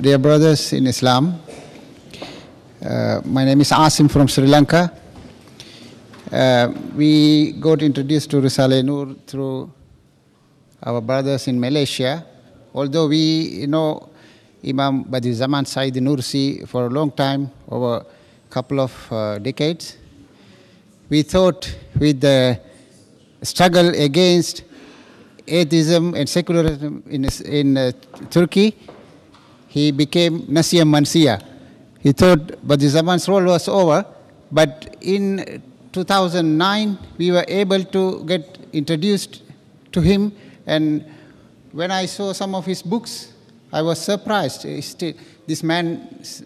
Dear brothers in Islam, my name is Asım from Sri Lanka. We got introduced to Risale-e-Nur through our brothers in Malaysia. Although we know Imam Badiuzzzaman Said Nursi for a long time, over a couple of decades, we thought with the struggle against atheism and secularism in Turkey, he became Nasiya Mansiya. He thought Badiuzzaman's role was over, but in 2009 we were able to get introduced to him, and when I saw some of his books, I was surprised. This man's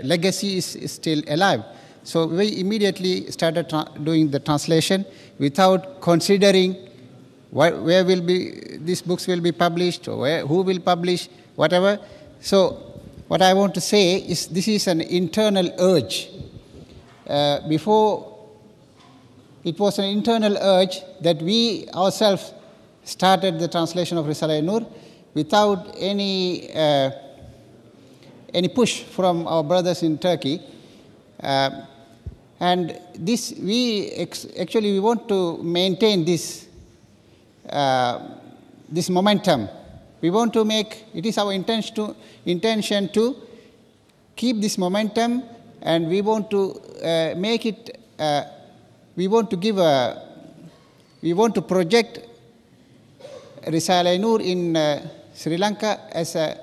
legacy is still alive. So we immediately started doing the translation without considering where will be these books will be published, or who will publish, whatever. So what I want to say is this is an internal urge. Before, it was an internal urge that we ourselves started the translation of Risale-e-Nur without any push from our brothers in Turkey. And this, actually we want to maintain this momentum. We want to make, it is our intention to keep this momentum, and we want to make it, we want to project Risale-e-Nur in Sri Lanka as a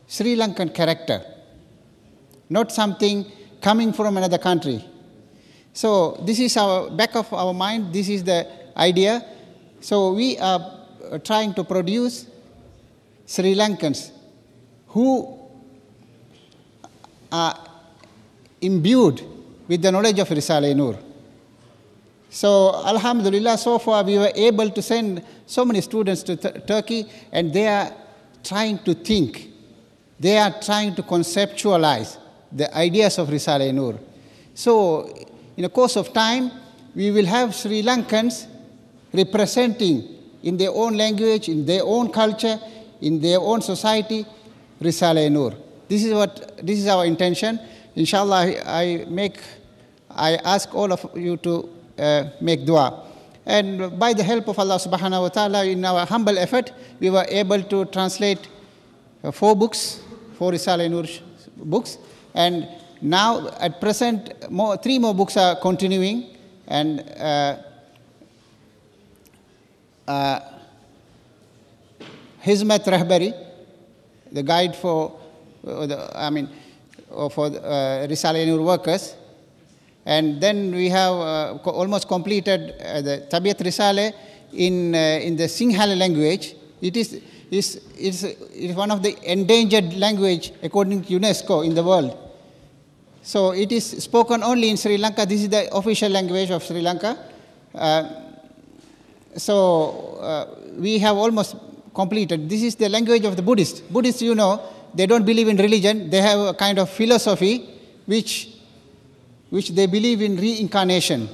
Sri Lankan character, not something coming from another country. So this is our back of our mind, this is the idea. So we are trying to produce Sri Lankans who are imbued with the knowledge of Risale-e-Nur. So Alhamdulillah, so far we were able to send so many students to Turkey, and they are trying to think, they are trying to conceptualize the ideas of Risale-e-Nur. So in the course of time, we will have Sri Lankans representing in their own language, in their own culture, in their own society, Risale-e-Nur. This is our intention. Inshallah, I ask all of you to make dua. And by the help of Allah subhanahu wa ta'ala, in our humble effort, we were able to translate 4 books, 4 Risale-e-Nur books. And now, at present, 3 more books are continuing. And Hizmat Rahbari, the guide for Risale-e-Nur workers. And then we have almost completed the Tabiat Risale in the Sinhala language. It is one of the endangered language according to UNESCO in the world. So it is spoken only in Sri Lanka. This is the official language of Sri Lanka. We have almost completed. This is the language of the Buddhists. Buddhists, you know, they don't believe in religion. They have a kind of philosophy which they believe in reincarnation.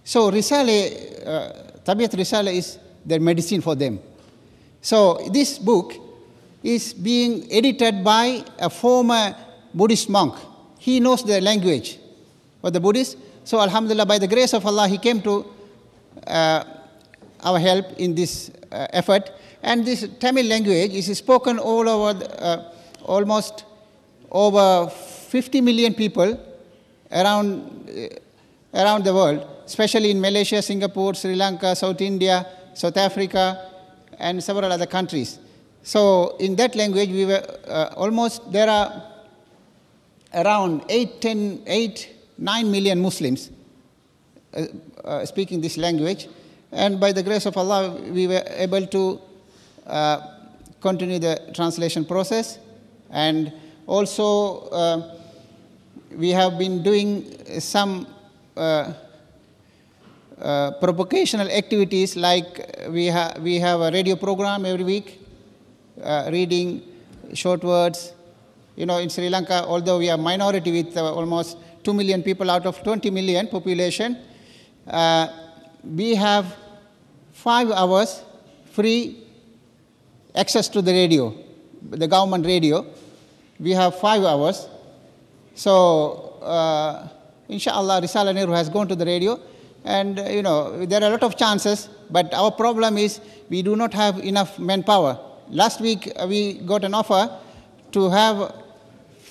So Tabiat Risale is their medicine for them. So this book is being edited by a former Buddhist monk. He knows the language of the Buddhists. So Alhamdulillah, by the grace of Allah, he came to our help in this effort. And this Tamil language is spoken all over, almost over 50 million people around the world, especially in Malaysia, Singapore, Sri Lanka, South India, South Africa, and several other countries. So in that language, we were there are around 9 million Muslims speaking this language. And by the grace of Allah, we were able to continue the translation process. And also, we have been doing some provocational activities, like we have a radio program every week, reading short words. You know, in Sri Lanka, although we are minority with almost 2 million people out of 20 million population, we have 5 hours free access to the radio, the government radio, we have 5 hours. So, inshallah, Risala Nehru has gone to the radio. And, there are a lot of chances, but our problem is we do not have enough manpower. Last week, we got an offer to have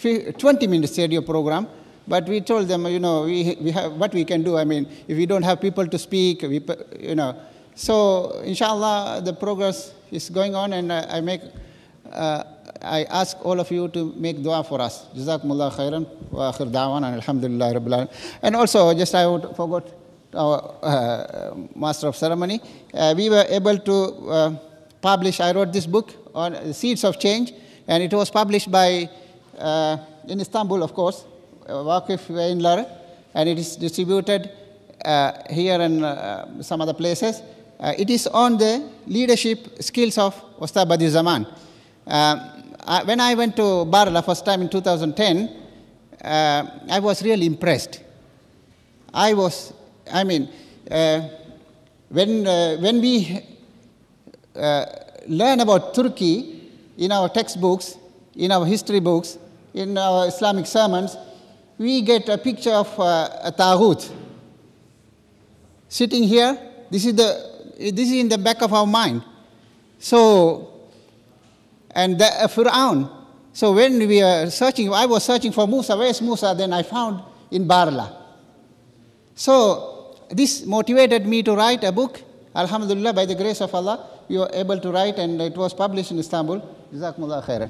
20 minutes radio program, but we told them, we have what we can do. I mean, if we don't have people to speak, So, inshallah, the progress is going on, and I ask all of you to make dua for us. Jazakumullah khairan wa akhir da'wana alhamdulillah rabbil alamin. And also, I forgot our master of ceremony. We were able to publish. I wrote this book on Seeds of Change, and it was published by in Istanbul, of course, Waqif Yayınları, and it is distributed here and some other places. It is on the leadership skills of Ustad Badiuzzzaman. When I went to Barla first time in 2010, I was really impressed. When we learn about Turkey in our textbooks, in our history books, in our Islamic sermons, we get a picture of a Taghut sitting here. This is in the back of our mind. So, and the Fir'aun. So when we are searching, I was searching for Musa. Where is Musa? Then I found in Barla. So this motivated me to write a book. Alhamdulillah, by the grace of Allah, we were able to write, and it was published in Istanbul. Jazakumullah khairan.